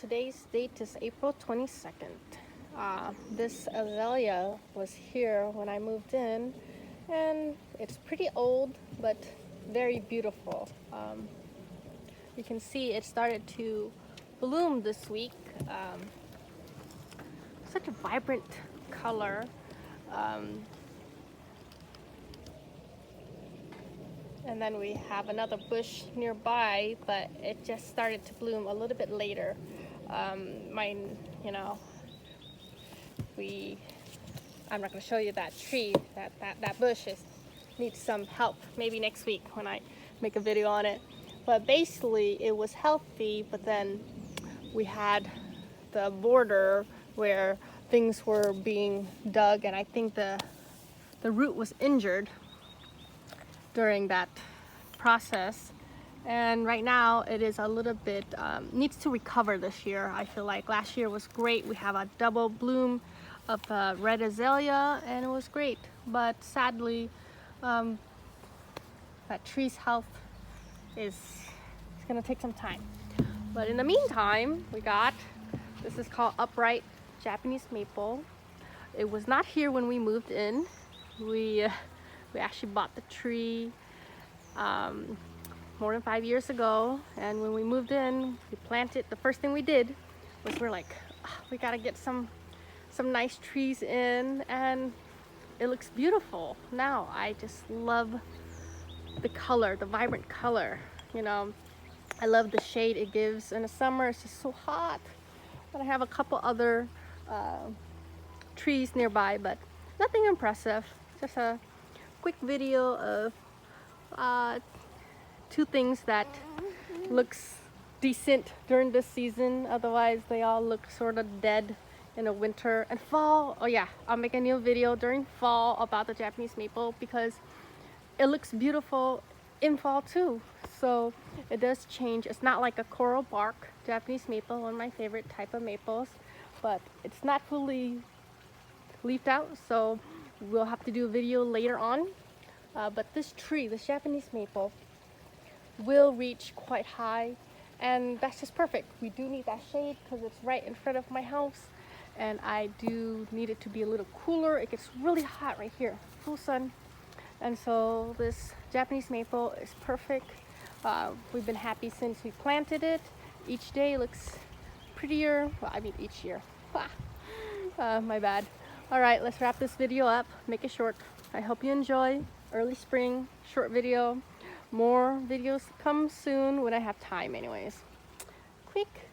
Today's date is April 22nd. This azalea was here when I moved in, and it's pretty old but very beautiful. You can see it started to bloom this week. Such a vibrant color. And then we have another bush nearby, but it just started to bloom a little bit later. Mine, I'm not going to show you that tree. That bush needs some help. Maybe next week when I make a video on it. But basically, it was healthy. But then we had the border where things were being dug, and I think the root was injured during that process. And right now it is a little bit needs to recover this year. I feel like last year was great. We have a double bloom of red azalea and it was great, but sadly that tree's health is gonna take some time. But in the meantime, we got this is called upright Japanese maple. It was not here when we moved in. We actually bought the tree more than 5 years ago, and when we moved in, we planted. The first thing we did was we're like, we gotta get some nice trees in, and it looks beautiful now. I just love the color, the vibrant color. I love the shade it gives in the summer. It's just so hot. But I have a couple other trees nearby, but nothing impressive. Just a quick video of two things that looks decent during this season. Otherwise they all look sort of dead in the winter and fall. Oh yeah, I'll make a new video during fall about the Japanese maple because it looks beautiful in fall too. So it does change. It's not like a coral bark Japanese maple, one of my favorite type of maples, but it's not fully leafed out, so we'll have to do a video later on. But this tree, this Japanese maple, will reach quite high, and that's just perfect. We do need that shade because it's right in front of my house, and I do need it to be a little cooler. It gets really hot right here, full sun, and so this Japanese maple is perfect. We've been happy since we planted it. Each day looks prettier. Well, I mean each year. My bad. All right, let's wrap this video up, make it short. I hope you enjoy. Early spring, short video. More videos come soon when I have time anyways. Quick